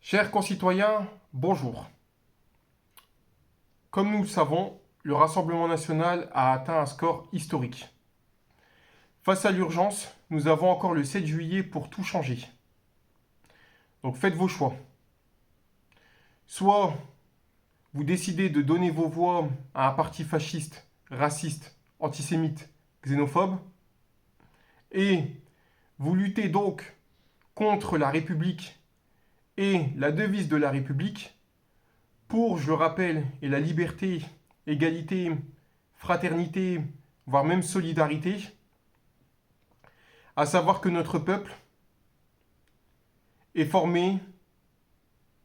Chers concitoyens, bonjour. Comme nous le savons, le Rassemblement national a atteint un score historique. Face à l'urgence, nous avons encore le 7 juillet pour tout changer. Donc faites vos choix. Soit vous décidez de donner vos voix à un parti fasciste, raciste, antisémite, xénophobe, et vous luttez donc contre la République et la devise de la République, pour, je le rappelle, et la liberté, égalité, fraternité, voire même solidarité, à savoir que notre peuple est formé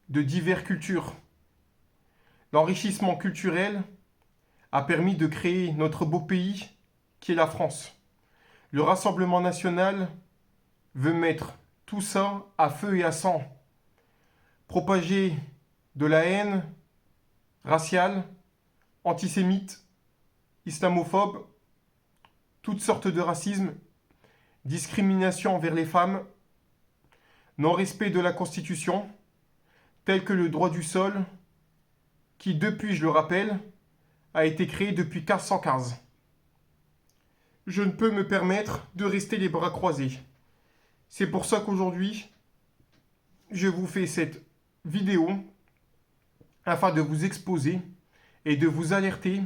de diverses cultures. L'enrichissement culturel a permis de créer notre beau pays qui est la France. Le Rassemblement national veut mettre tout ça à feu et à sang, propager de la haine raciale, antisémite, islamophobe, toutes sortes de racisme, discrimination envers les femmes, non-respect de la Constitution, tel que le droit du sol, qui depuis, je le rappelle, a été créé depuis 1515. Je ne peux me permettre de rester les bras croisés. C'est pour ça qu'aujourd'hui, je vous fais cette vidéo afin de vous exposer et de vous alerter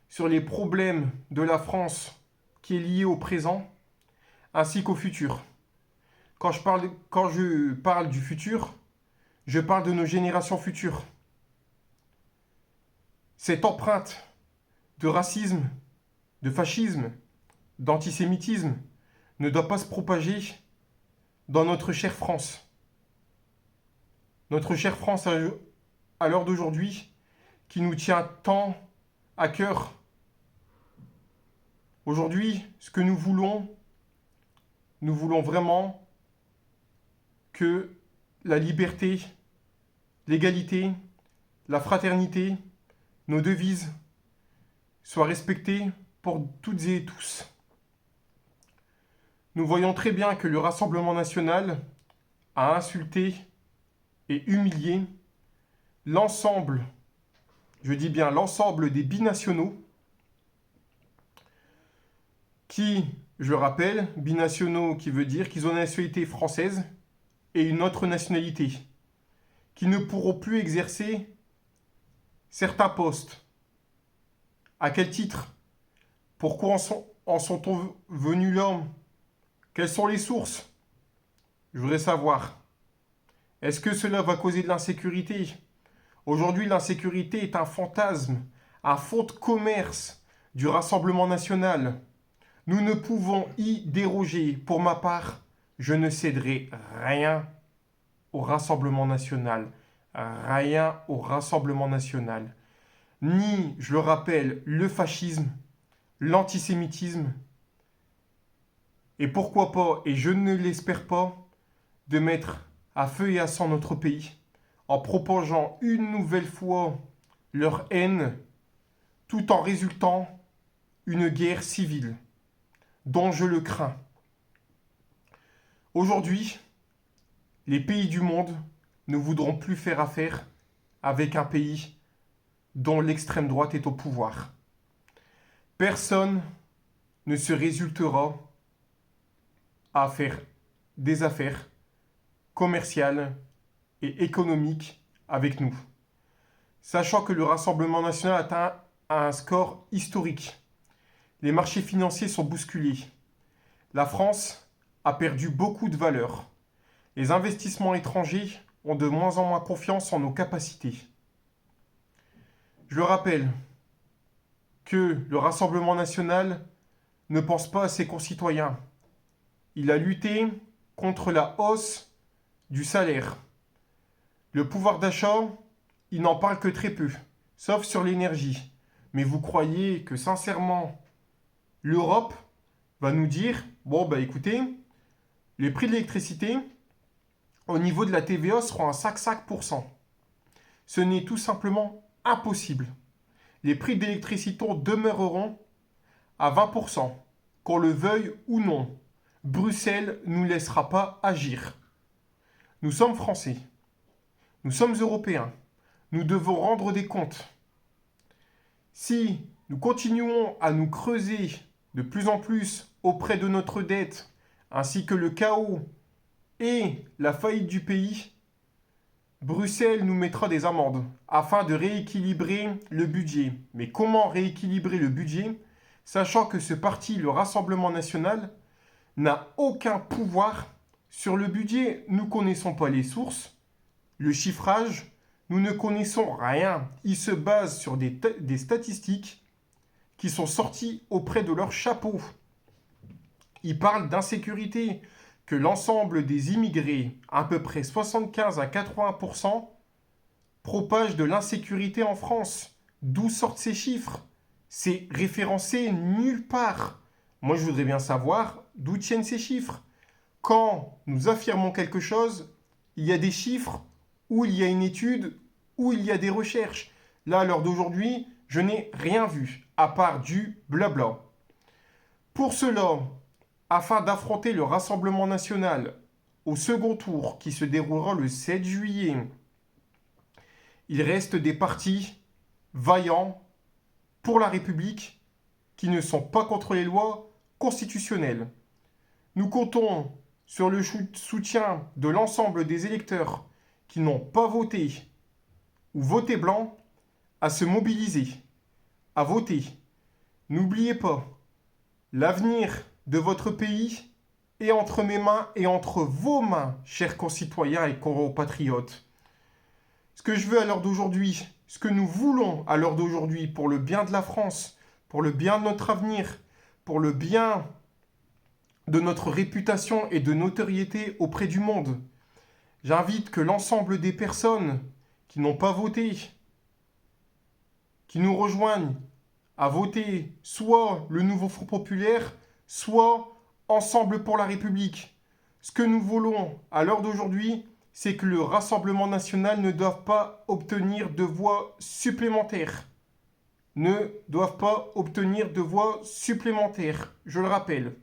sur les problèmes de la France qui est lié au présent ainsi qu'au futur. Quand je parle du futur, je parle de nos générations futures. Cette empreinte de racisme, de fascisme, d'antisémitisme ne doit pas se propager dans notre chère France. Notre chère France à l'heure d'aujourd'hui, qui nous tient tant à cœur. Aujourd'hui, ce que nous voulons vraiment que la liberté, l'égalité, la fraternité, nos devises soient respectées pour toutes et tous. Nous voyons très bien que le Rassemblement national a insulté et humilié l'ensemble, je dis bien l'ensemble des binationaux qui, je le rappelle, binationaux qui veut dire qu'ils ont une nationalité française et une autre nationalité, qui ne pourront plus exercer certains postes. À quel titre? Pourquoi en sont-on venus là? Quelles sont les sources? Je voudrais savoir. Est-ce que cela va causer de l'insécurité? Aujourd'hui, l'insécurité est un fantasme, un fonds de commerce du Rassemblement national. Nous ne pouvons y déroger. Pour ma part, je ne céderai rien au Rassemblement national. Rien au Rassemblement national. Ni, je le rappelle, le fascisme, l'antisémitisme, et pourquoi pas, et je ne l'espère pas, de mettre à feu et à sang notre pays en propageant une nouvelle fois leur haine, tout en résultant une guerre civile, dont je le crains. Aujourd'hui, les pays du monde ne voudront plus faire affaire avec un pays dont l'extrême droite est au pouvoir. Personne ne se résultera à faire des affaires commerciales et économiques avec nous. Sachant que le Rassemblement national atteint un score historique. Les marchés financiers sont bousculés. La France a perdu beaucoup de valeur. Les investissements étrangers ont de moins en moins confiance en nos capacités. Je le rappelle que le Rassemblement national ne pense pas à ses concitoyens. Il a lutté contre la hausse du salaire. Le pouvoir d'achat, il n'en parle que très peu, sauf sur l'énergie. Mais vous croyez que sincèrement, l'Europe va nous dire, bon bah écoutez, les prix de l'électricité, au niveau de la TVA, seront à 5,5%. Ce n'est tout simplement impossible. Les prix d'électricité demeureront à 20%, qu'on le veuille ou non. Bruxelles ne nous laissera pas agir. Nous sommes français. Nous sommes Européens. Nous devons rendre des comptes. Si nous continuons à nous creuser de plus en plus auprès de notre dette, ainsi que le chaos et la faillite du pays, Bruxelles nous mettra des amendes afin de rééquilibrer le budget. Mais comment rééquilibrer le budget, sachant que ce parti, le Rassemblement national, n'a aucun pouvoir sur le budget? Nous ne connaissons pas les sources, le chiffrage, nous ne connaissons rien. Ils se basent sur des statistiques qui sont sorties auprès de leur chapeau. Ils parlent d'insécurité, que l'ensemble des immigrés, à peu près 75 à 80%, propagent de l'insécurité en France. D'où sortent ces chiffres? C'est référencé nulle part. Moi, je voudrais bien savoir d'où tiennent ces chiffres. Quand nous affirmons quelque chose, il y a des chiffres, ou il y a une étude, ou il y a des recherches. Là, à l'heure d'aujourd'hui, je n'ai rien vu, à part du blabla. Pour cela, afin d'affronter le Rassemblement national au second tour qui se déroulera le 7 juillet, il reste des partis vaillants pour la République qui ne sont pas contre les lois constitutionnelles. Nous comptons sur le soutien de l'ensemble des électeurs qui n'ont pas voté ou voté blanc à se mobiliser, à voter. N'oubliez pas, l'avenir de votre pays est entre mes mains et entre vos mains, chers concitoyens et compatriotes. Ce que je veux à l'heure d'aujourd'hui, ce que nous voulons à l'heure d'aujourd'hui pour le bien de la France, pour le bien de notre avenir, pour le bien de notre réputation et de notoriété auprès du monde. J'invite que l'ensemble des personnes qui n'ont pas voté, qui nous rejoignent à voter soit le nouveau Front populaire, soit Ensemble pour la République. Ce que nous voulons à l'heure d'aujourd'hui, c'est que le Rassemblement national ne doive pas obtenir de voix supplémentaires. Ne doivent pas obtenir de voix supplémentaires. Je le rappelle,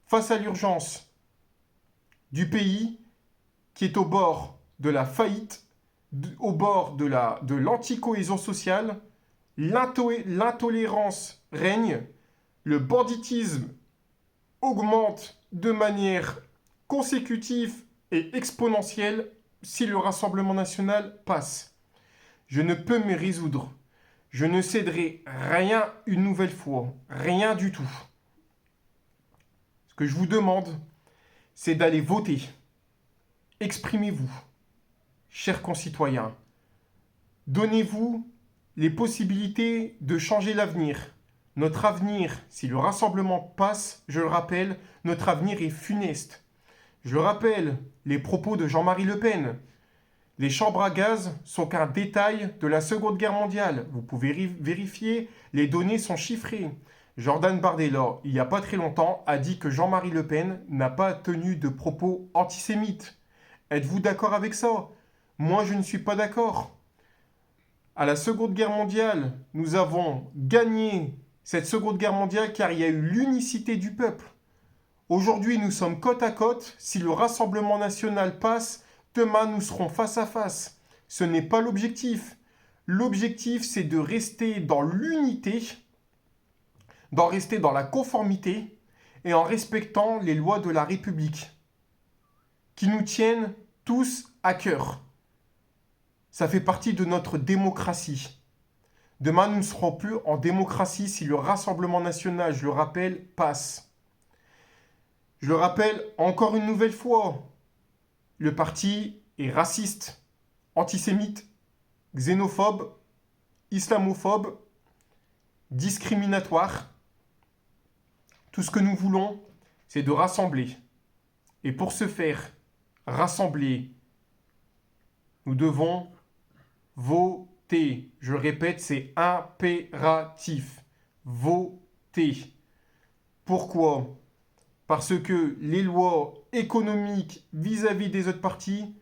face à l'urgence du pays qui est au bord de la faillite, au bord de l'anti-cohésion sociale, l'intolérance règne, le banditisme augmente de manière consécutive et exponentielle si le Rassemblement national passe. Je ne peux me résoudre. Je ne céderai rien une nouvelle fois. Rien du tout. Ce que je vous demande, c'est d'aller voter. Exprimez-vous, chers concitoyens. Donnez-vous les possibilités de changer l'avenir. Notre avenir, si le rassemblement passe, je le rappelle, notre avenir est funeste. Je rappelle les propos de Jean-Marie Le Pen. Les chambres à gaz sont qu'un détail de la Seconde Guerre mondiale. Vous pouvez vérifier, les données sont chiffrées. Jordan Bardella, il n'y a pas très longtemps, a dit que Jean-Marie Le Pen n'a pas tenu de propos antisémites. Êtes-vous d'accord avec ça? Moi, je ne suis pas d'accord. À la Seconde Guerre mondiale, nous avons gagné cette Seconde Guerre mondiale car il y a eu l'unicité du peuple. Aujourd'hui, nous sommes côte à côte. Si le Rassemblement national passe, demain, nous serons face à face. Ce n'est pas l'objectif. L'objectif, c'est de rester dans l'unité, d'en rester dans la conformité et en respectant les lois de la République qui nous tiennent tous à cœur. Ça fait partie de notre démocratie. Demain, nous ne serons plus en démocratie si le Rassemblement national, je le rappelle, passe. Je le rappelle encore une nouvelle fois, le parti est raciste, antisémite, xénophobe, islamophobe, discriminatoire. Tout ce que nous voulons, c'est de rassembler. Et pour ce faire, rassembler, nous devons voter. Je le répète, c'est impératif. Voter. Pourquoi? Parce que les lois économiques vis-à-vis des autres partis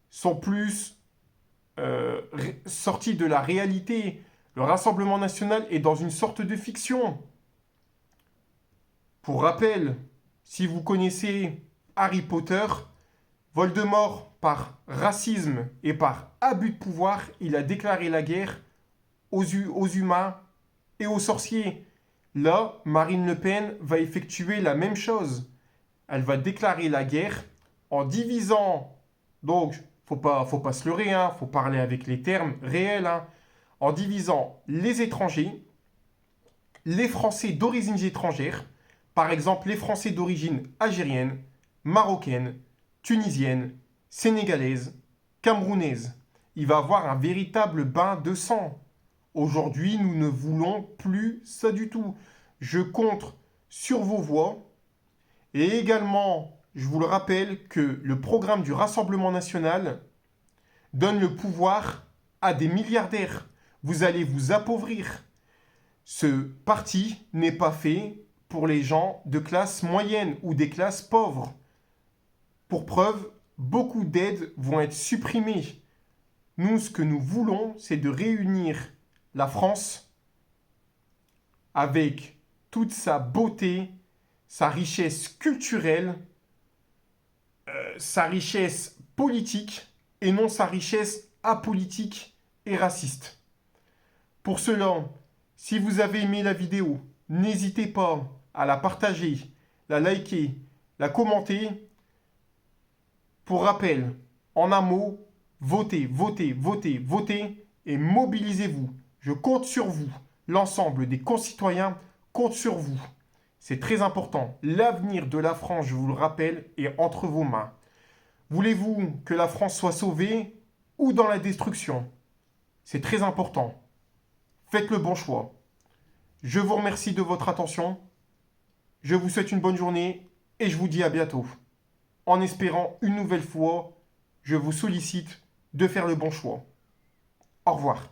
sont plus sorties de la réalité. Le Rassemblement national est dans une sorte de fiction. Pour rappel, si vous connaissez Harry Potter, Voldemort par racisme et par abus de pouvoir, il a déclaré la guerre aux humains et aux sorciers. Là, Marine Le Pen va effectuer la même chose. Elle va déclarer la guerre en divisant, donc faut pas se leurrer, hein, faut parler avec les termes réels, hein, en divisant les étrangers, les Français d'origine étrangère, par exemple les Français d'origine algérienne, marocaine, tunisienne, sénégalaise, camerounaise. Il va avoir un véritable bain de sang. Aujourd'hui, nous ne voulons plus ça du tout. Je compte sur vos voix. Et également, je vous le rappelle que le programme du Rassemblement national donne le pouvoir à des milliardaires. Vous allez vous appauvrir. Ce parti n'est pas fait pour les gens de classe moyenne ou des classes pauvres. Pour preuve, beaucoup d'aides vont être supprimées. Nous, ce que nous voulons, c'est de réunir la France avec toute sa beauté, sa richesse culturelle, sa richesse politique et non sa richesse apolitique et raciste. Pour cela, si vous avez aimé la vidéo, n'hésitez pas à la partager, la liker, la commenter. Pour rappel, en un mot, votez, votez, votez, votez et mobilisez-vous. Je compte sur vous. L'ensemble des concitoyens compte sur vous. C'est très important. L'avenir de la France, je vous le rappelle, est entre vos mains. Voulez-vous que la France soit sauvée ou dans la destruction? C'est très important. Faites le bon choix. Je vous remercie de votre attention. Je vous souhaite une bonne journée et je vous dis à bientôt. En espérant une nouvelle fois, je vous sollicite de faire le bon choix. Au revoir.